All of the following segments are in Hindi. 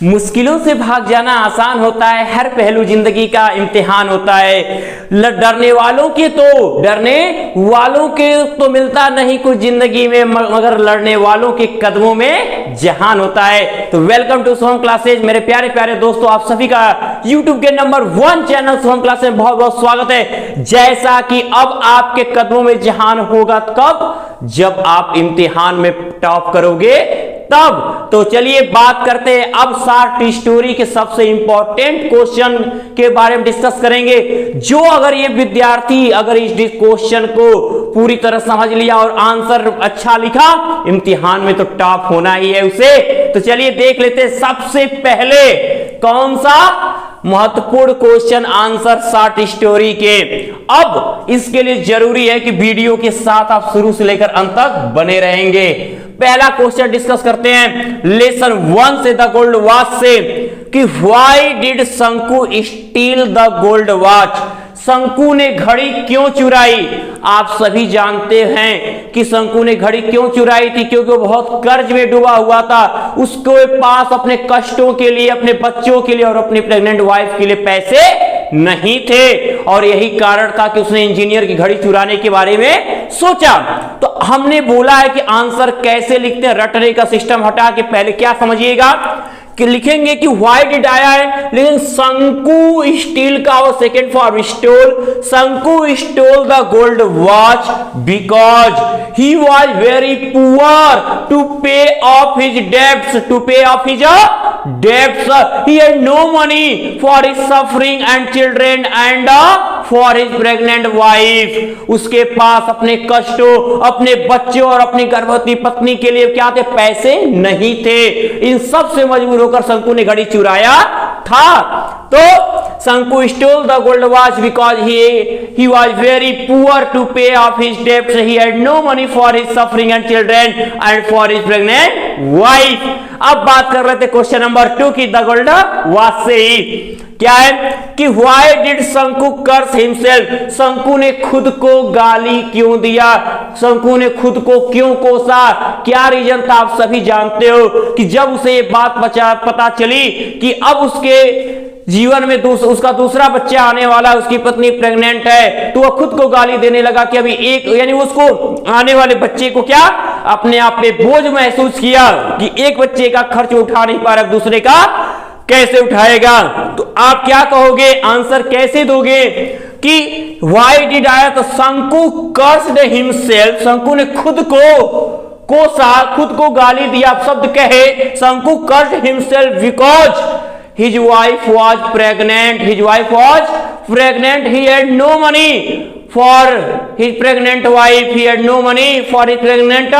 मुश्किलों से भाग जाना आसान होता है, हर पहलू जिंदगी का इम्तिहान होता है। डरने वालों के तो मिलता नहीं कुछ जिंदगी में, मगर लड़ने वालों के कदमों में जहान होता है। तो वेलकम टू सोहम क्लासेज मेरे प्यारे प्यारे दोस्तों, आप सभी का यूट्यूब के नंबर 1 चैनल सोहम क्लासेज में बहुत बहुत स्वागत है। जैसा कि अब आपके कदमों में जहान होगा, कब? जब आप इम्तिहान में टॉप करोगे तब। तो चलिए बात करते हैं अब शॉर्ट स्टोरी के सबसे इंपॉर्टेंट क्वेश्चन के बारे में डिस्कस करेंगे। जो अगर ये विद्यार्थी अगर इस क्वेश्चन को पूरी तरह समझ लिया और आंसर अच्छा लिखा, इम्तिहान में तो टॉप होना ही है उसे। तो चलिए देख लेते हैं सबसे पहले कौन सा महत्वपूर्ण क्वेश्चन आंसर शॉर्ट स्टोरी के। अब इसके लिए जरूरी है कि वीडियो के साथ आप शुरू से लेकर अंत तक बने रहेंगे। पहला क्वेश्चन डिस्कस करते हैं लेसन 1 से, द गोल्ड वॉच से, कि व्हाई डिड शंकु स्टील द गोल्ड वॉच? शंकु ने घड़ी क्यों चुराई? आप सभी जानते हैं कि शंकु ने घड़ी क्यों चुराई थी, क्योंकि वो बहुत कर्ज में डूबा हुआ था। उसके पास अपने कष्टों के लिए, अपने बच्चों के लिए और अपनी प्रेग्नेंट वाइफ के लिए पैसे नहीं थे, और यही कारण था कि उसने इंजीनियर की घड़ी चुराने के बारे में सोचा। तो हमने बोला है कि आंसर कैसे लिखते हैं, रटने का सिस्टम हटा के पहले क्या समझिएगा कि लिखेंगे कि व्हाई डिड आया है, लेकिन शंकु स्टील का वो second form stole. Shanku stole the gold watch because he was very poor to pay off his debts, to pay off his debts. He had no money for his suffering and children and for his pregnant wife. उसके पास अपने कष्टों, अपने बच्चों और अपनी गर्भवती पत्नी के लिए क्या थे? पैसे नहीं थे। इन सब से मजबूर होकर शंकु ने घड़ी चुराया था। तो शंकु stole the gold watch because he was very poor to pay off his debts. He had no money for his suffering and children and for his pregnant wife. अब बात कर रहे थे क्वेश्चन नंबर 2 की, द गोल्ड वॉच से ही क्या है कि why did शंकु कर्स हिमसेल्फ? शंकु ने खुद को गाली क्यों दिया? शंकु ने खुद को क्यों कोसा? क्या रीजन था? आप सभी जानते हो कि जब उसे ये बात पता चली कि अब उसके जीवन में उसका दूसरा बच्चा आने वाला, उसकी पत्नी प्रेग्नेंट है, तो वह खुद को गाली देने लगा कि अभी एक, यानी उसको आने वाले बच्चे को क्या अपने आप पे बोझ महसूस किया कि एक बच्चे का खर्च उठा नहीं पा रहा, दूसरे का कैसे उठाएगा। तो आप क्या कहोगे, आंसर कैसे दोगे कि व्हाई डिड आया? तो शंकु कर्स्ड हिमसेल्फ, शंकु ने खुद को कोसा, खुद को गाली दिया। शब्द कहे शंकु cursed himself because his wife was pregnant. His wife was pregnant. He had no money for his pregnant wife. He had no money for his pregnant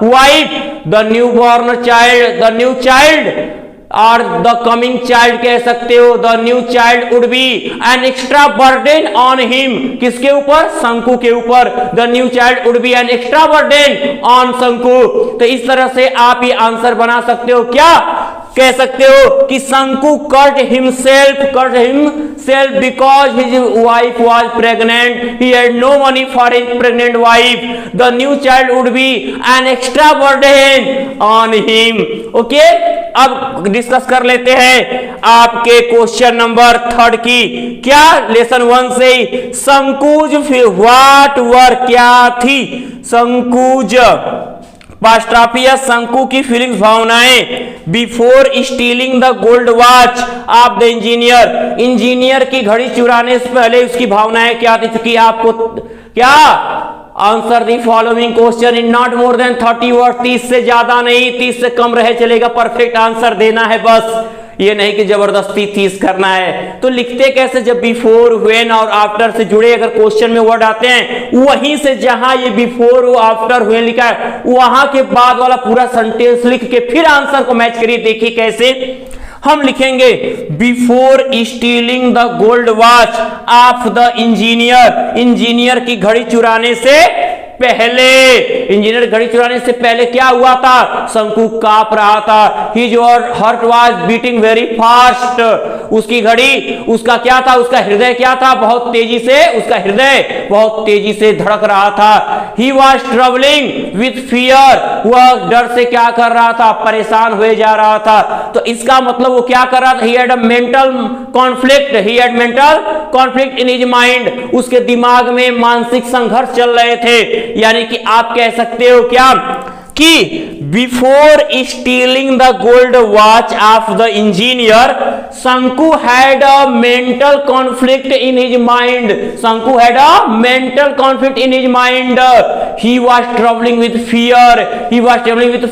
wife. The newborn child, the new child और द कमिंग चाइल्ड कह सकते हो, the new child would be an extra burden on him. किसके ऊपर? शंकु के ऊपर। The new child would be an extra burden on शंकु। तो इस तरह से आप ये आंसर बना सकते हो। क्या कह सकते हो कि Shanku cursed himself because his wife was pregnant. He had no money for his pregnant wife. The new child would be an extra burden on him. Okay, अब डिस्कस कर लेते हैं आपके क्वेश्चन नंबर 3 की। क्या लेसन 1 से संकुज व्हाट वर क्या थी? संकुज पास्ट्राफियस, शंकु की फीलिंग्स, भावनाएं before stealing the gold watch of the engineer. Engineer की घड़ी चुराने से पहले उसकी भावनाएं क्या थी? चूंकि आपको क्या answer the following question in not more than 30 word, 30 से ज्यादा नहीं, 30 से कम रहे चलेगा, परफेक्ट आंसर देना है बस। ये नहीं कि जबरदस्ती 30 करना है। तो लिखते कैसे? जब बिफोर, व्हेन और आफ्टर से जुड़े अगर क्वेश्चन में वर्ड आते हैं, वहीं से जहां ये बिफोर, आफ्टर, व्हेन लिखा है, वहां के बाद वाला पूरा सेंटेंस लिख के फिर आंसर को मैच करिए। देखिए कैसे हम लिखेंगे, before stealing the gold watch of the engineer. Engineer की घड़ी चुराने से पहले, इंजीनियर घड़ी चुराने से पहले क्या हुआ था? शंकु कांप रहा था। His heart was beating very fast. उसकी घड़ी, उसका क्या था? उसका हृदय क्या था? बहुत तेजी से, उसका हृदय बहुत तेजी से धड़क रहा था। ही वाज ट्रबलिंग विथ फियर। वह डर से क्या कर रहा था? परेशान हुए जा रहा था। तो इसका मतलब वो क्या कर रहा था, he had a mental conflict in his mind, उसके दिमाग में मानसिक संघर्ष चल रहे थे। यानी कि आप कह सकते हो क्या कि before stealing the gold watch of the engineer, Shanku had a mental conflict in his mind. Shanku had a mental conflict in his mind. He was troubling with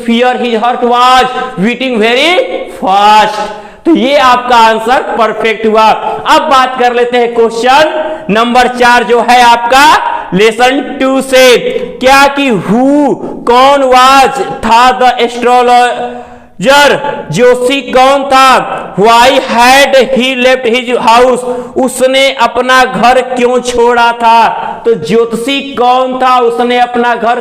fear, his heart was beating very fast. तो ये आपका आंसर परफेक्ट हुआ। अब बात कर लेते हैं क्वेश्चन नंबर 4 जो है आपका लेसन 2 से। क्या कि हु कौन वाज था द एस्ट्रोलॉजर, ज्योतिषी कौन था। Why had he left his house, उसने अपना घर क्यों छोड़ा था। तो ज्योतिषी कौन था, उसने अपना घर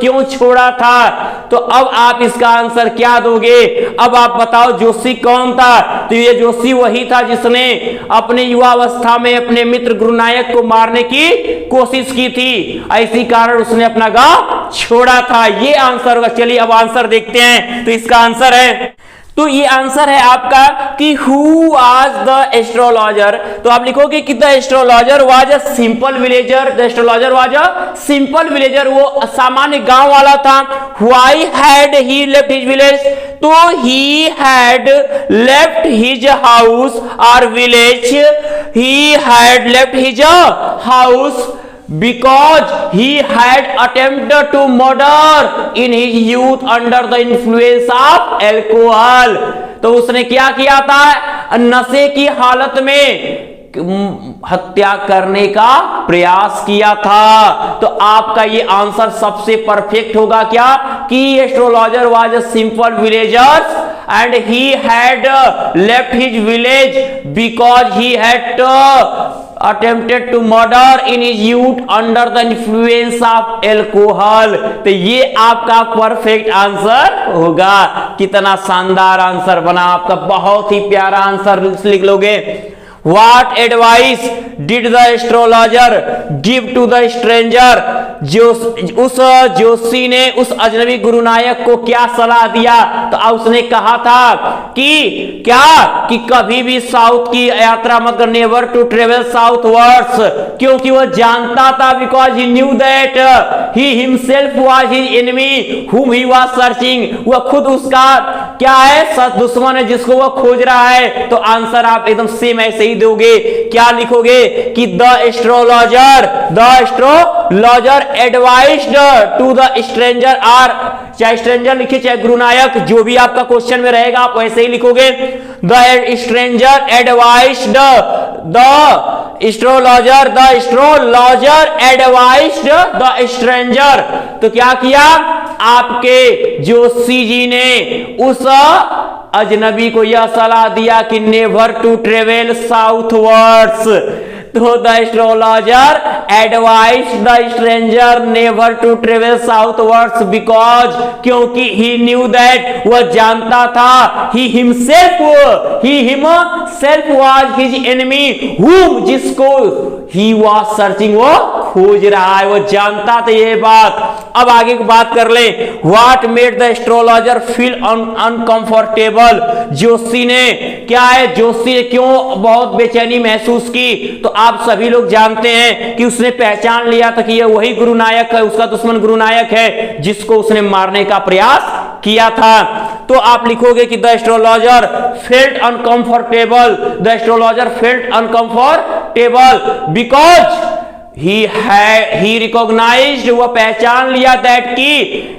क्यों छोड़ा था। तो अब आप इसका आंसर क्या दोगे। अब आप बताओ ज्योतिषी कौन था। तो ये ज्योतिषी वही था जिसने अपने युवावस्था में अपने मित्र गुरुनायक को मारने की कोशिश की थी, इसी कारण उसने अपना गांव छोड़ा था। ये आंसर होगा। चलिए अब आंसर देखते हैं। तो इसका आंसर है, तो ये आंसर है आपका कि हु वाज द एस्ट्रोलॉजर। तो आप लिखोगे कि the astrologer was a simple villager. The astrologer was a simple villager, वो सामान्य गांव वाला था। Why had he left his village, तो he had left his house और village. He had left his house because he had attempted to murder in his youth under the influence of alcohol। तो उसने क्या किया था, नशे की हालत में हत्या करने का प्रयास किया था। तो आपका ये आंसर सबसे परफेक्ट होगा क्या कि astrologer was a simple villager and he had left his village because he had attempted to murder in his youth under the influence of alcohol। तो ये आपका परफेक्ट आंसर होगा। कितना शानदार आंसर बना आपका, बहुत ही प्यारा आंसर लिख लोगे। What advice did the astrologer give to the stranger? उस ज्योतिषी ने उस अजनबी गुरुनायक को क्या सलाह दिया। तो उसने कहा था कि क्या कि कभी भी साउथ की यात्रा मत कर, never to travel southwards, क्योंकि वह जानता था because he knew that he himself was his enemy whom he was searching. वह खुद उसका क्या है, दुश्मन है जिसको वह खोज रहा है। तो आंसर आप एकदम सेम ऐसे ही दोगे। क्या लिखोगे कि the astrologer advised to the stranger, और चाहे स्ट्रेंजर लिखे चाहे गुरुनायक, जो भी आपका क्वेश्चन में रहेगा आप वैसे ही लिखोगे। The stranger advised the astrologer advised the stranger. तो क्या किया, आपके ज्योतिषी जी ने उस अजनबी को यह सलाह दिया कि नेवर टू ट्रेवल साउथवर्ड्स। तो the astrologer advise the stranger never to travel southwards because, क्योंकि ही न्यू दैट, वह जानता था, he himself was his enemy whom, जिसको ही वाज सर्चिंग, वो खोज रहा है, वो जानता था ये बात। अब आगे की बात कर ले। What made the astrologer feel uncomfortable, ज्योतिषी ने क्या है, ज्योतिषी ने क्यों बहुत बेचैनी महसूस की। तो आप सभी लोग जानते हैं कि उसने पहचान लिया था कि ये वही गुरुनायक है, उसका दुश्मन गुरुनायक है जिसको उसने मारने का प्रयास किया था। तो आप लिखोगे कि the astrologer felt uncomfortable, the astrologer felt uncomfortable because he recognized, वह पहचान लिया दैट कि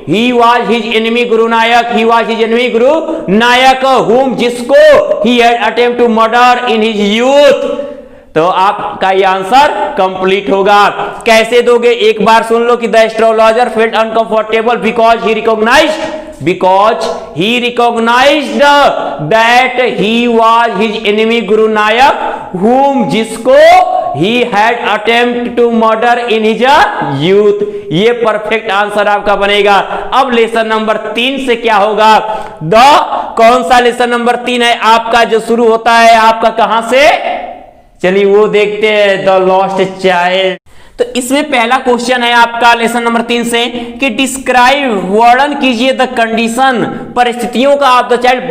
he was his enemy गुरुनायक, he was his enemy गुरुनायक whom, जिसको he had attempt to murder in his youth। तो आपका ये आंसर कंप्लीट होगा। कैसे दोगे, एक बार सुन लो कि the astrologer felt uncomfortable because he recognised that he was his enemy Gurunayak whom, जिसको he had attempt to murder in his youth। ये परफेक्ट आंसर आपका बनेगा। अब लेसन नंबर 3 से क्या होगा, कौन सा लेसन नंबर 3 है आपका जो शुरू होता है आपका कहां से, चलिए वो देखते हैं, द लॉस्ट चाइल्ड। तो इसमें पहला क्वेश्चन है आपका लेसन नंबर 3 से कि डिस्क्राइब, वर्णन कीजिए द कंडीशन, परिस्थितियों का ऑफ द चाइल्ड,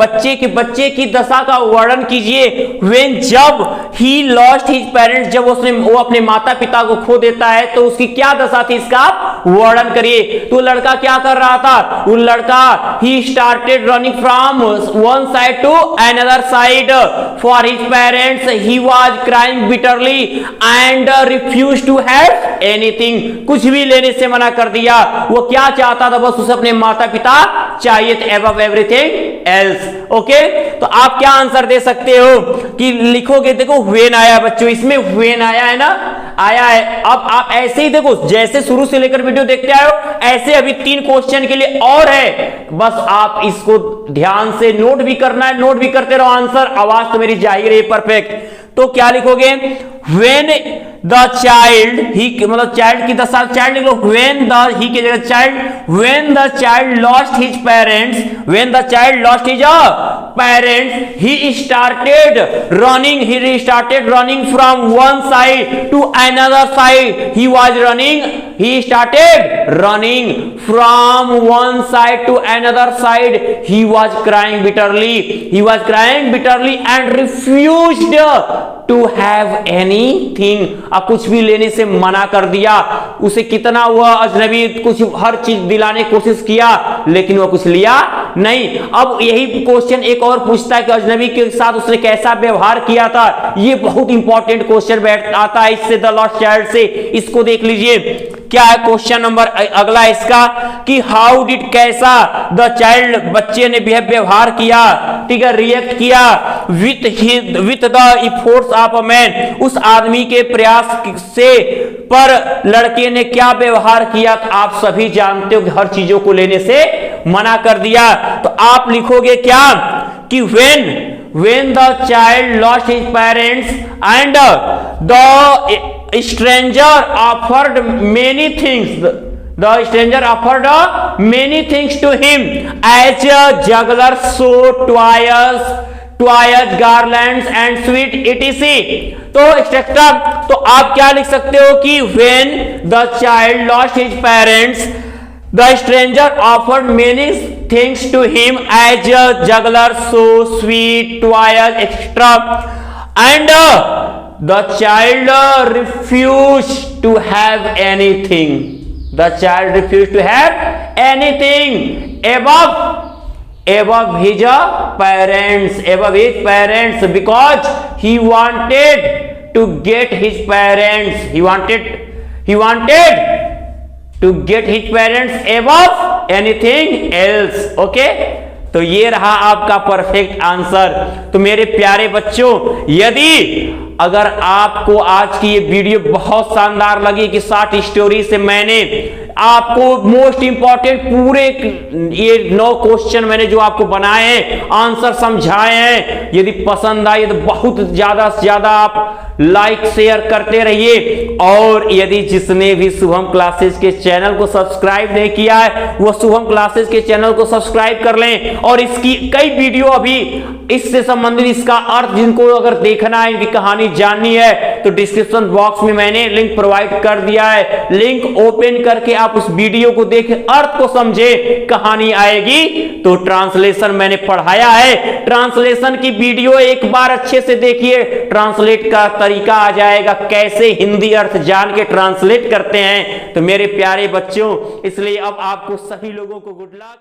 बच्चे की दशा का वर्णन कीजिए व्हेन, जब ही लॉस्ट हिज पेरेंट्स, जब वो अपने माता पिता को खो देता है तो उसकी क्या दशा थी, इसका वर्णन करिए। तो लड़का क्या कर रहा था, वो लड़का he started running from one side to another side for his parents, he was crying bitterly and refuse to have anything, कुछ भी लेने से मना कर दिया। वो क्या चाहता था, बस उसे अपने माता पिता चाहिए थे, अबव एवरीथिंग एल्स। ओके, तो आप क्या आंसर दे सकते हो कि लिखोगे, देखो व्हेन आया बच्चों, इसमें व्हेन आया है ना, आया है। अब आप ऐसे ही देखो, जैसे शुरू से लेकर वीडियो देखते आए हो, ऐसे अभी 3 क्वेश्चन के लिए और है, बस आप इसको ध्यान से नोट भी करना है, नोट भी करते रहो आंसर। आवाज तो मेरी जा ही रही है परफेक्ट। तो क्या लिखोगे, व्हेन द चाइल्ड, ही मतलब चाइल्ड की दशा, चाइल्ड लिख लो, व्हेन द, ही की जगह child, when the child lost his parents, when the child lost his parents, he started running from one side to another side, he was running, he started running from one side to another side, he was crying bitterly and refused to have anything, अब कुछ भी लेने से मना कर दिया। उसे कितना हुआ अजनबी, कुछ हर चीज दिलाने की कोशिश किया लेकिन वह कुछ लिया नहीं। अब यही क्वेश्चन एक और पूछता है कि अजनबी के साथ उसने कैसा व्यवहार किया था। ये बहुत इंपॉर्टेंट क्वेश्चन बैठ आता है इससे, द लॉस्ट चाइल्ड से। इसको देख लीजिए क्या है क्वेश्चन नंबर अगला इसका कि हाउ डिड, कैसा, द चाइल्ड, बच्चे ने व्यवहार किया, ठीक है, रिएक्ट किया with the efforts of a man, उस आदमी के प्रयास से, पर लड़के ने क्या व्यवहार किया। आप सभी जानते हो कि हर चीजों को लेने से मना कर दिया। तो आप लिखोगे क्या कि when the child lost his parents and the stranger offered many things, the stranger offered many things to him as a juggler show toys, garlands and sweet etc. तो एक्स्ट्रा, तो आप क्या लिख सकते हो कि when the child lost his parents, the stranger offered many things to him as a juggler, so sweet, toys, etc. And the child refused to have anything. The child refused to have anything above his parents because he wanted to get his parents. He wanted to get his parents above anything else. Okay, तो ये रहा आपका परफेक्ट आंसर। तो मेरे प्यारे बच्चों, यदि अगर आपको आज की ये वीडियो बहुत शानदार लगी कि 60 स्टोरी से मैंने आपको मोस्ट इंपॉर्टेंट पूरे ये 9 क्वेश्चन मैंने जो आपको बनाए हैं, आंसर समझाए हैं, यदि पसंद आए तो बहुत ज्यादा से ज्यादा आप लाइक शेयर करते रहिए। और यदि जिसने भी शुभम क्लासेस के चैनल को सब्सक्राइब नहीं किया है वो शुभम क्लासेस के चैनल को सब्सक्राइब कर लें। और इसकी कई वीडियो अभी इससे संबंधित, इसका अर्थ जिनको अगर देखना है, इनकी कहानी जाननी है, तो डिस्क्रिप्शन बॉक्स में मैंने लिंक प्रोवाइड कर दिया है। लिंक ओपन करके आप उस वीडियो को देखें, अर्थ को समझे, कहानी आएगी। तो ट्रांसलेशन मैंने पढ़ाया है, ट्रांसलेशन की वीडियो एक बार अच्छे से देखिए, ट्रांसलेट का तरीका आ जाएगा, कैसे हिंदी अर्थ जान के ट्रांसलेट करते हैं। तो मेरे प्यारे बच्चों, इसलिए अब आपको सभी लोगों को गुड लक।